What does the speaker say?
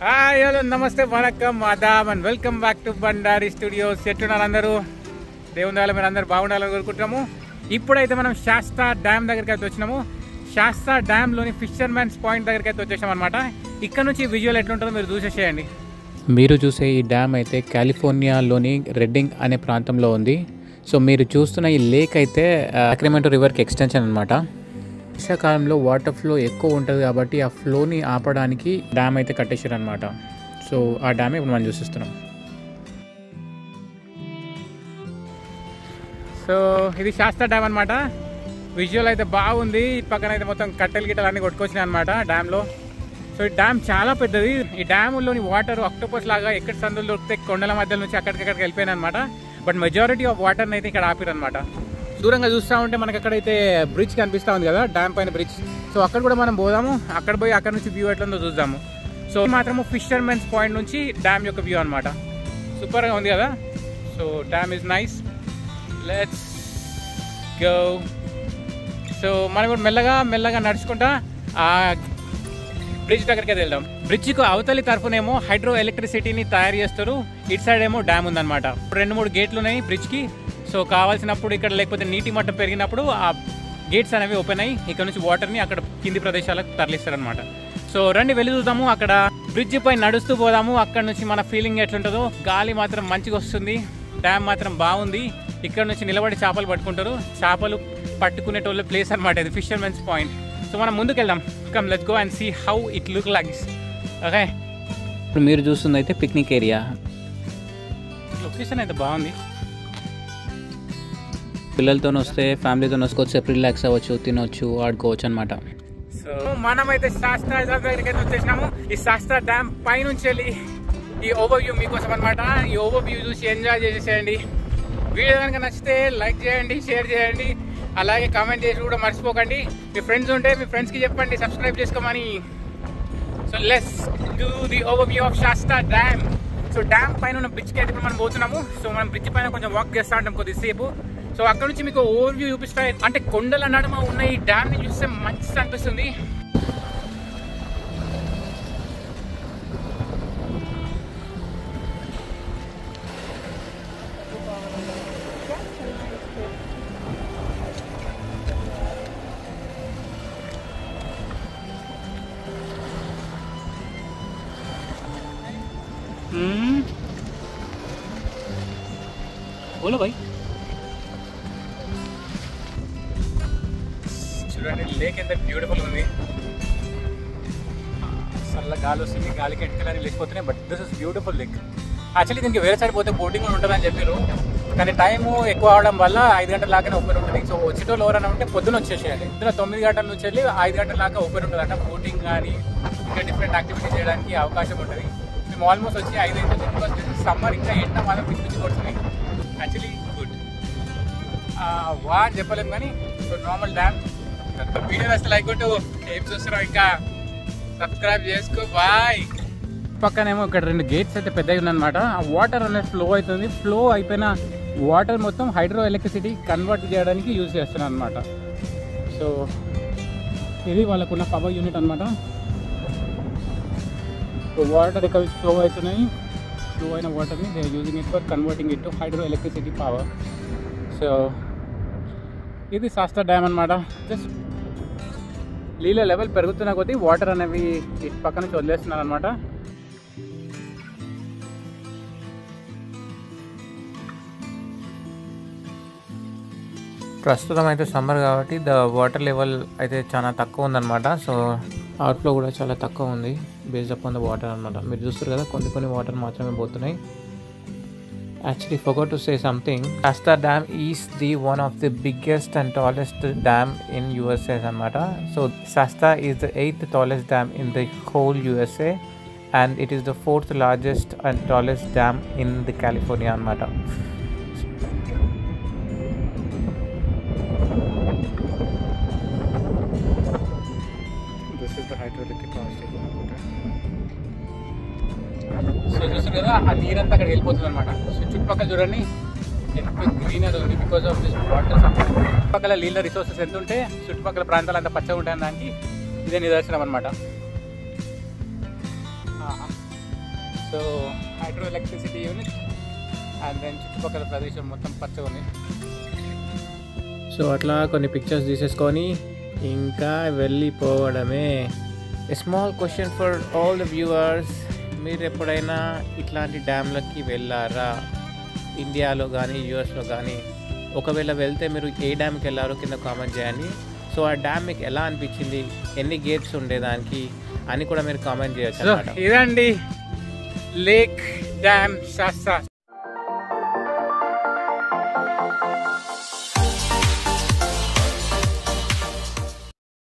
Hi hello నమస్తే వనక్కం ఆదాబ్ and welcome back to Bandari studios. ఎట్టున్నారు అందరూ? దేవుని దయవల్ల మీరు అందరూ బాగుండాలని కోరుకుంటున్నాము. ఇప్పుడైతే మనం శాస్తా డ్యామ్ దగ్గరికి అయితే వచ్చినాము. శాస్తా డ్యామ్లోని ఫిషర్మెన్స్ పాయింట్ దగ్గరికి అయితే వచ్చేసాం అనమాట. ఇక్కడ నుంచి విజువల్ ఎట్లుంటుందో మీరు చూసేసేయండి. మీరు చూసే ఈ డ్యామ్ అయితే కాలిఫోర్నియాలోని రెడ్డింగ్ అనే ప్రాంతంలో ఉంది. సో మీరు చూస్తున్న ఈ లేక్ అయితే సాక్రమెంటో రివర్కి ఎక్స్టెన్షన్ అనమాట. వర్షాకాలంలో వాటర్ ఫ్లో ఎక్కువ ఉంటుంది కాబట్టి ఆ ఫ్లోని ఆపడానికి డ్యామ్ అయితే కట్టేశారు అనమాట. సో ఆ డ్యామ్ ఇప్పుడు మనం చూసిస్తున్నాం. సో ఇది శాస్తా డ్యామ్ అనమాట. విజువల్ అయితే బాగుంది. పక్కన అయితే మొత్తం కట్టెలు గిట్టలు అన్నీ కొట్టుకొచ్చినాయి అనమాట డ్యామ్లో. సో ఈ డ్యామ్ చాలా పెద్దది. ఈ డ్యామ్లోని వాటర్ ఆక్టోపస్ లాగా ఎక్కడ సందులు దొరికితే కొండల మధ్య నుంచి అక్కడికక్కడికి వెళ్ళిపోయినాయి అనమాట. బట్ మెజారిటీ ఆఫ్ వాటర్ని అయితే ఇక్కడ ఆపిరనమాట. దూరంగా చూస్తూ ఉంటే మనకి అక్కడైతే బ్రిడ్జ్ కనిపిస్తూ ఉంది కదా, డ్యామ్ పైన బ్రిడ్జ్. సో అక్కడ కూడా మనం పోదాము. అక్కడ పోయి అక్కడ నుంచి వ్యూ ఎట్లుందో చూద్దాము. సో మాత్రము ఫిషర్మెన్స్ పాయింట్ నుంచి డ్యామ్ యొక్క వ్యూ అనమాట. సూపర్గా ఉంది కదా. So damn is nice. Let's go. So మనం కూడా మెల్లగా నడుచుకుంటా ఆ బ్రిడ్జ్ దగ్గరికి అయితే వెళ్దాం. బ్రిడ్జ్కు అవతలి తరఫునేమో హైడ్రో ఎలక్ట్రిసిటీని తయారు చేస్తారు. ఇటు సైడ్ ఏమో డ్యామ్ ఉందన్నమాట. 2-3 గేట్లు ఉన్నాయి బ్రిడ్జ్కి. సో కావాల్సినప్పుడు ఇక్కడ లేకపోతే నీటి మట్టం పెరిగినప్పుడు ఆ గేట్స్ అనేవి ఓపెన్ అయ్యి ఇక్కడ నుంచి వాటర్ని అక్కడ కింది ప్రదేశాలకు తరలిస్తారనమాట. సో రండి వెళ్ళి చూద్దాము. అక్కడ బ్రిడ్జ్ పై నడుస్తూ పోదాము. అక్కడ నుంచి మన ఫీలింగ్ ఎట్లుంటుందో. గాలి మాత్రం మంచిగా వస్తుంది. డ్యామ్ మాత్రం బాగుంది. ఇక్కడ నుంచి నిలబడి చేపలు పట్టుకుంటారు. చేపలు పట్టుకునేటోళ్ళ ప్లేస్ అనమాట ఇది, ఫిషర్మెన్స్ పాయింట్. సో మనం ముందుకు వెళ్దాం. Come let's go and see how it look likes. Okay, ఇప్పుడు మీరు చూస్తుంది అయితే పిక్నిక్ ఏరియా. లొకేషన్ అయితే బాగుంది. పిల్లలతో వస్తే ఫ్యామిలీతో వస్తే రిలాక్స్ అవ్వచ్చు, తినవచ్చు, ఆడుకోవచ్చు అనమాట. సో మనమైతే శాస్త్రా డ్యామ్ దగ్గరికి అయితే వచ్చేసినాము. ఈ శాస్త్రా డ్యామ్ పై నుంచి వెళ్ళి ఈ ఓవర్ వ్యూ మీకోసం అనమాట. ఈ ఓవర్ వ్యూ చూసి ఎంజాయ్ చేసేసేయండి. వీడియో కనుక నచ్చితే లైక్ చేయండి, షేర్ చేయండి, అలాగే కామెంట్ చేసి కూడా మర్చిపోకండి. మీ ఫ్రెండ్స్ ఉంటే మీ ఫ్రెండ్స్కి చెప్పండి సబ్స్క్రైబ్ చేసుకోమని. So let's do the over view of శాస్త్రా dam. So damn పైన ఉన్న బ్రిడ్జ్కి అయితే మనం పోతున్నాము. సో మనం బ్రిడ్జ్ పైన కొంచెం వాక్ చేస్తూ ఉంటాం కొద్దిసేపు. సో అక్కడ నుంచి మీకు ఓవర్ వ్యూ చూపిస్తాయి. అంటే కొండల నడుమ ఉన్న ఈ డ్యామ్ ని చూస్తే మంచిగా అనిపిస్తుంది. बोलो भाई. చూడండి లేక్ ఎంత బ్యూటిఫుల్ ఉంది. చల్ల గాలి వస్తుంది, గాలికి ఎంటకలని లేచిపోతున్నాయి. But this is beautiful lake. Actually దీనికి వేరే సైడ్ పోతే బోటింగ్ కూడా ఉంటుందని చెప్పారు. కానీ టైము ఎక్కువ అవడం వల్ల 5 గంటల దాకా ఓపెన్ ఉంటుంది. సో వచ్చేటోళ్ళు ఎవరైనా ఉంటే పొద్దున వచ్చేసేయాలి. పొద్దున 9 గంటల నుంచి వెళ్ళి 5 గంటల దాకా ఓపెన్ ఉంటుంది అంట. బోటింగ్ కానీ ఇంకా డిఫరెంట్ యాక్టివిటీ చేయడానికి అవకాశం ఉంటుంది. మేము ఆల్మోస్ట్ వచ్చి 5 గంటల బికాస్ సమ్మర్ ఇంకా ఎండ మాత్రం పిచ్చి కొడుతుంది. యాక్చువల్లీ గుడ్ వా అని చెప్పలేము కానీ. So normal dam. వీడియో వస్తే లైక్ కొట్టు, ఏం చూస్తున్నావు ఇంకా సబ్స్క్రైబ్ చేసుకో. బాయ్. పక్కనేమో ఇక్కడ 2 గేట్స్ అయితే పెద్దగా ఉన్నాయన్నమాట. ఆ వాటర్ అనేది ఫ్లో అవుతుంది. ఫ్లో అయిపోయిన వాటర్ మొత్తం హైడ్రో ఎలక్ట్రిసిటీ కన్వర్ట్ చేయడానికి యూజ్ చేస్తున్నారు అనమాట. సో ఇది వాళ్ళకున్న పవర్ యూనిట్ అనమాట. వాటర్ ఇక్కడ ఫ్లో అవుతున్నాయి. ఫ్లో అయిన వాటర్ని they using it for converting it to hydro electricity power. So ఇది శాస్త్రా డ్యామ్ అనమాట. జస్ట్ నీళ్ళ లెవెల్ పెరుగుతున్న కొద్దీ వాటర్ అనేవి ఇటు పక్క నుంచి వదిలేస్తున్నారు అనమాట. ప్రస్తుతం అయితే సమ్మర్ కాబట్టి ద వాటర్ లెవెల్ అయితే చాలా తక్కువ ఉందన్నమాట. సో అవుట్ఫ్లో కూడా చాలా తక్కువ ఉంది బేస్డ్ అపాన్ ద వాటర్ అనమాట. మీరు చూస్తారు కదా, కొన్ని వాటర్ మాత్రమే పోతున్నాయి. Actually forgot to say something. Shasta Dam is the one of the biggest and tallest dam in USA anamata. So Shasta is the 8th tallest dam in the whole USA and it is the 4th largest and tallest dam in the California anamata. This is the hydroelectric power station. So చూస్తారు కదా, ఆ నీరంతా అక్కడ వెళ్ళిపోతుంది అనమాట. So చుట్టుపక్కల చూడండి ఎంత గ్రీనరీ ఉంది because of this water supply. చుట్టుపక్కల నీళ్ళ రిసోర్సెస్ ఎంత ఉంటే చుట్టుపక్కల ప్రాంతాలు అంతా పచ్చగా ఉంటాయని దానికి ఇదే నిదర్శనం అనమాట. So hydro electricity unit and then చుట్టుపక్కల ప్రదేశం మొత్తం పచ్చగా ఉంది. సో అట్లా కొన్ని పిక్చర్స్ తీసేసుకొని ఇంకా వెళ్ళిపోవడమే. A small question for all the viewers, మీరు ఎప్పుడైనా ఇట్లాంటి డ్యామ్లకి వెళ్ళారా? ఇండియాలో కానీ యూఎస్లో కానీ. ఒకవేళ వెళ్తే మీరు ఏ డ్యామ్కి వెళ్ళారో కింద కామెంట్ చేయండి. సో ఆ డ్యామ్ మీకు ఎలా అనిపించింది, ఎన్ని గేట్స్ ఉండేదానికి అని కూడా మీరు కామెంట్ చేయొచ్చు. ఇదండి లేక్ డ్యామ్ శాస్త్ర.